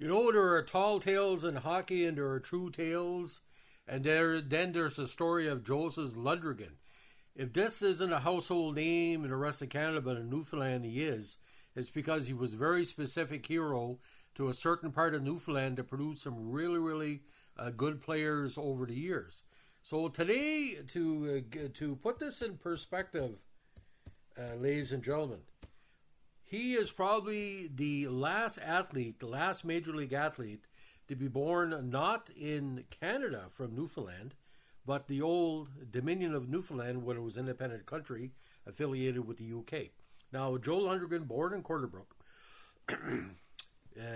You know, there are tall tales in hockey and there are true tales. And then there's the story of Joseph Lundrigan. If this isn't a household name in the rest of Canada, but in Newfoundland he is, it's because he was a very specific hero to a certain part of Newfoundland that produced some really, really good players over the years. So today, to put this in perspective, ladies and gentlemen, he is probably the last athlete, the last major league athlete to be born not in Canada from Newfoundland, but the old Dominion of Newfoundland when it was an independent country affiliated with the UK. Now, Joe Lundrigan, born in Corner Brook,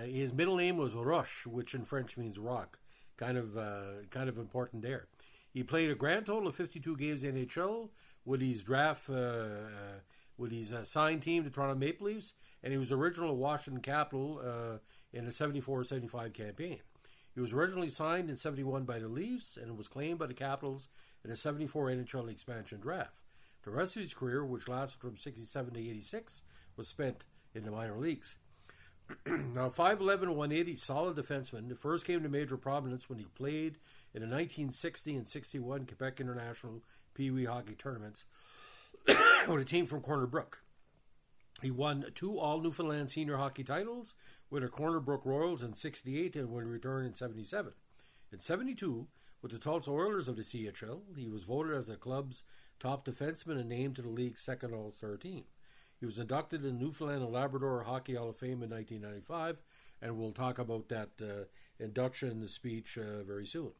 his middle name was Roche, which in French means rock. Kind of important there. He played a grand total of 52 games in NHL with his signed team, the Toronto Maple Leafs, and he was original Washington Capital in the 74-75 campaign. He was originally signed in 71 by the Leafs and was claimed by the Capitals in the 74 NHL expansion draft. The rest of his career, which lasted from 67 to 86, was spent in the minor leagues. Now, 5'11", 180, solid defenseman. He first came to major prominence when he played in the 1960 and 61 Quebec International Pee Wee hockey tournaments with a team from Corner Brook. He won 2 All-Newfoundland senior hockey titles with the Corner Brook Royals in 68 and when he returned in 77. In 72, with the Tulsa Oilers of the CHL, he was voted as the club's top defenseman and named to the league's second All-Star team. He was inducted in Newfoundland and Labrador Hockey Hall of Fame in 1995, and we'll talk about that induction speech very soon.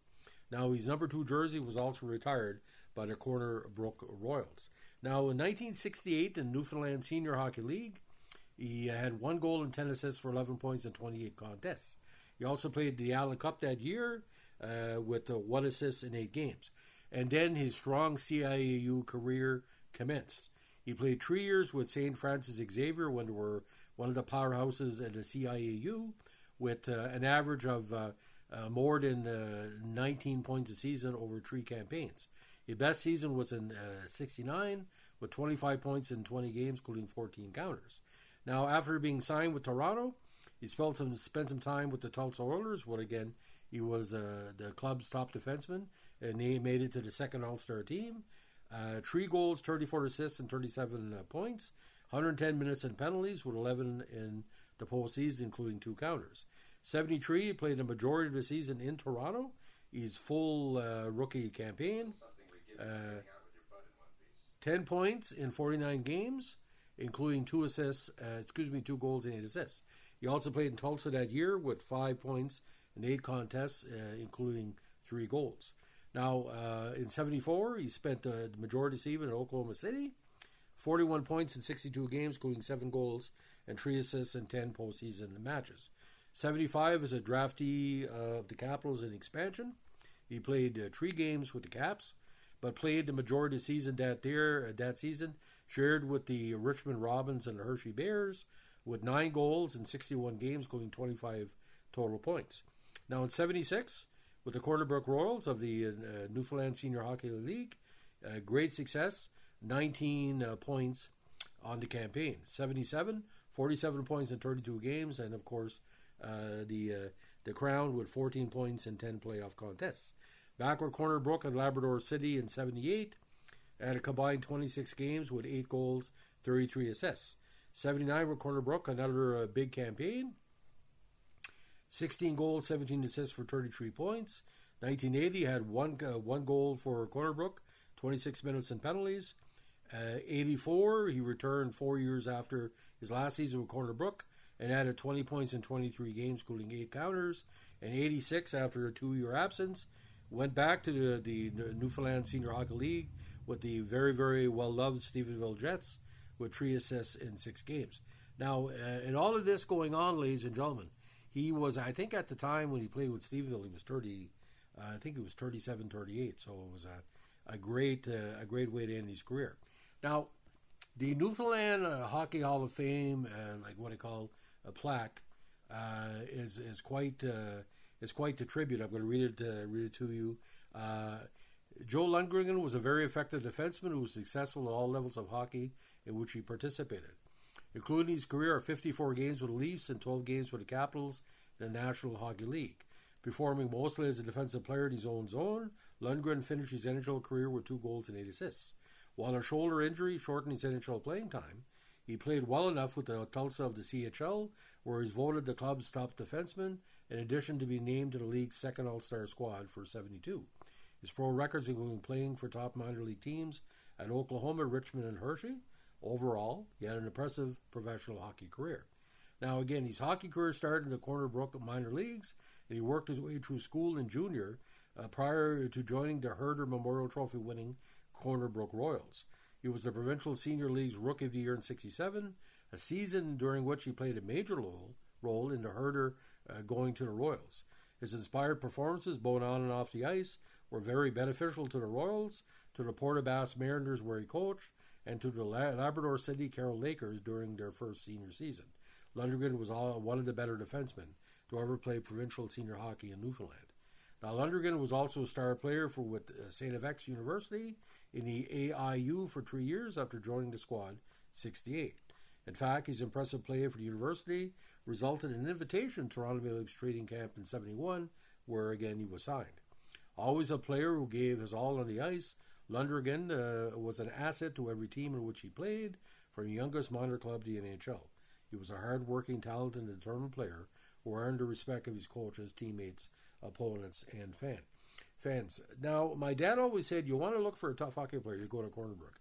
Now, his number 2 jersey was also retired by the Corner Brook Royals. Now, in 1968, in Newfoundland Senior Hockey League, he had 1 goal and 10 assists for 11 points in 28 contests. He also played the Allen Cup that year with 1 assist in 8 games. And then his strong CIAU career commenced. He played 3 years with St. Francis Xavier when they were one of the powerhouses at the CIAU with an average of more than 19 points a season over 3 campaigns. His best season was in 69 with 25 points in 20 games, including 14 counters. Now, after being signed with Toronto, he spent some time with the Tulsa Oilers, where again he was the club's top defenseman, and he made it to the second All-Star team. 3 goals, 34 assists, and 37 points. 110 minutes in penalties, with 11 in the postseason, including 2 counters. 73, he played the majority of the season in Toronto. His full rookie campaign. 10 points in 49 games, including 2 goals and 8 assists. He also played in Tulsa that year with 5 points in 8 contests, including 3 goals. Now, in 74, he spent the majority of the season in Oklahoma City. 41 points in 62 games, including 7 goals and 3 assists in 10 postseason matches. 75 is a draftee of the Capitals in expansion. He played 3 games with the Caps, but played the majority of the season that season, shared with the Richmond Robins and the Hershey Bears, with 9 goals in 61 games, including 25 total points. Now, in 76, with the Corner Brook Royals of the Newfoundland Senior Hockey League, great success, 19 points on the campaign. 77, 47 points in 32 games, and of course, the crown with 14 points in 10 playoff contests. Back with Corner Brook and Labrador City in 78, had a combined 26 games with 8 goals, 33 assists. 79 with Corner Brook, another big campaign. 16 goals, 17 assists for 33 points. 1980 had one goal for Corner Brook, 26 minutes in penalties. 84, he returned 4 years after his last season with Corner Brook and added 20 points in 23 games, including 8 counters. And 86, after a 2-year absence, went back to the Newfoundland Senior Hockey League with the very, very well-loved Stephenville Jets with 3 assists in 6 games. Now, in all of this going on, ladies and gentlemen, he was, I think at the time when he played with Stephenville, he was 37, 38, so it was a great way to end his career. Now, the Newfoundland Hockey Hall of Fame, like what I call a plaque, is quite the tribute. I'm going to read it to you. Joe Lundrigan was a very effective defenseman who was successful at all levels of hockey in which he participated. including his career of 54 games with the Leafs and 12 games with the Capitals in the National Hockey League. Performing mostly as a defensive player in his own zone, Lundgren finished his NHL career with 2 goals and 8 assists. While a shoulder injury shortened his NHL playing time, he played well enough with the Tulsa of the CHL, where he's voted the club's top defenseman, in addition to being named to the league's second All-Star squad for 72. His pro records include playing for top minor league teams at Oklahoma, Richmond, and Hershey. Overall, he had an impressive professional hockey career. Now, again, his hockey career started in the Corner Brook minor leagues, and he worked his way through school and junior prior to joining the Herder Memorial Trophy winning Corner Brook Royals. He was the Provincial Senior League's Rookie of the Year in '67, a season during which he played a major role in the Herder going to the Royals. His inspired performances, both on and off the ice, were very beneficial to the Royals, to the Port aux Basques Mariners where he coached, and to the Labrador City Carroll Lakers during their first senior season. Lundrigan was one of the better defensemen to ever play provincial senior hockey in Newfoundland. Now, Lundrigan was also a star player with St.FX University in the CIAU for 3 years after joining the squad in '68. In fact, his impressive play for the university resulted in an invitation to Toronto Maple Leafs training camp in '71, where again he was signed. Always a player who gave his all on the ice, Lundrigan was an asset to every team in which he played, from the youngest minor club to the NHL. He was a hard-working, talented, and determined player who earned the respect of his coaches, teammates, opponents, and fans. Now, my dad always said, you want to look for a tough hockey player, you go to Corner Brook.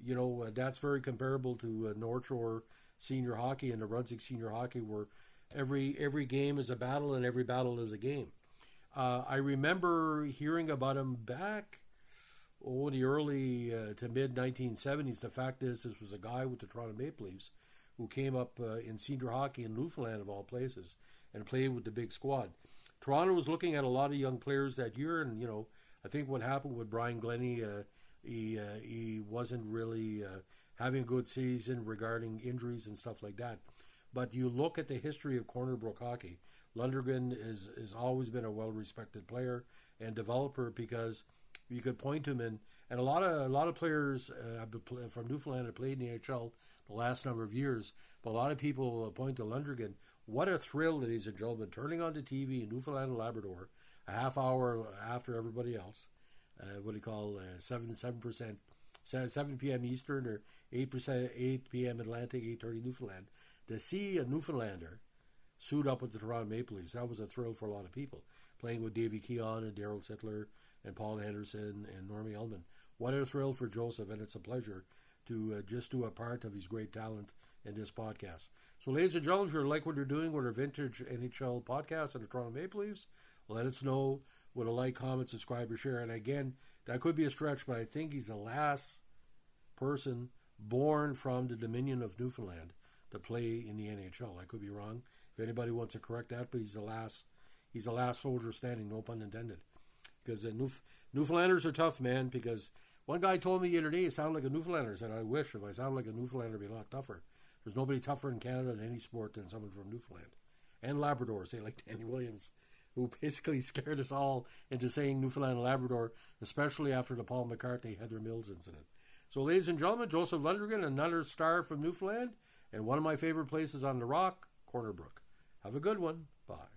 You know, that's very comparable to North Shore senior hockey and the Brunswick senior hockey, where every game is a battle and every battle is a game. I remember hearing about him back the early to mid-1970s. The fact is, this was a guy with the Toronto Maple Leafs who came up in senior hockey in Newfoundland, of all places, and played with the big squad. Toronto was looking at a lot of young players that year, and, you know, I think what happened with Brian Glennie, he wasn't really having a good season regarding injuries and stuff like that. But you look at the history of Corner Brook hockey, Lundrigan has always been a well-respected player and developer, because you could point to him and a lot of players from Newfoundland have played in the AHL the last number of years, but a lot of people point to Lundrigan. What a thrill, ladies and gentlemen, turning on the TV in Newfoundland and Labrador a half hour after everybody else. 7 p.m. Eastern, or 8 p.m. Atlantic, 8:30 Newfoundland, to see a Newfoundlander suit up with the Toronto Maple Leafs. That was a thrill for a lot of people, playing with Davey Keon and Daryl Sittler and Paul Henderson and Normie Ullman. What a thrill for Joseph, and it's a pleasure to just do a part of his great talent in this podcast. So, ladies and gentlemen, if you like what you're doing with our vintage NHL podcast and the Toronto Maple Leafs, let us know with a like, comment, subscribe, or share. And again, that could be a stretch, but I think he's the last person born from the Dominion of Newfoundland to play in the NHL. I could be wrong. If anybody wants to correct that, but he's the last soldier standing, no pun intended. Because Newfoundlanders are tough, man, because one guy told me the other day, you sound like a Newfoundlander. I said, I wish. If I sound like a Newfoundlander, I'd be a lot tougher. There's nobody tougher in Canada in any sport than someone from Newfoundland. And Labrador, say like Danny Williams, who basically scared us all into saying Newfoundland and Labrador, especially after the Paul McCartney, Heather Mills incident. So, ladies and gentlemen, Joseph Lundrigan, another star from Newfoundland, and one of my favorite places on the rock, Corner Brook. Have a good one. Bye.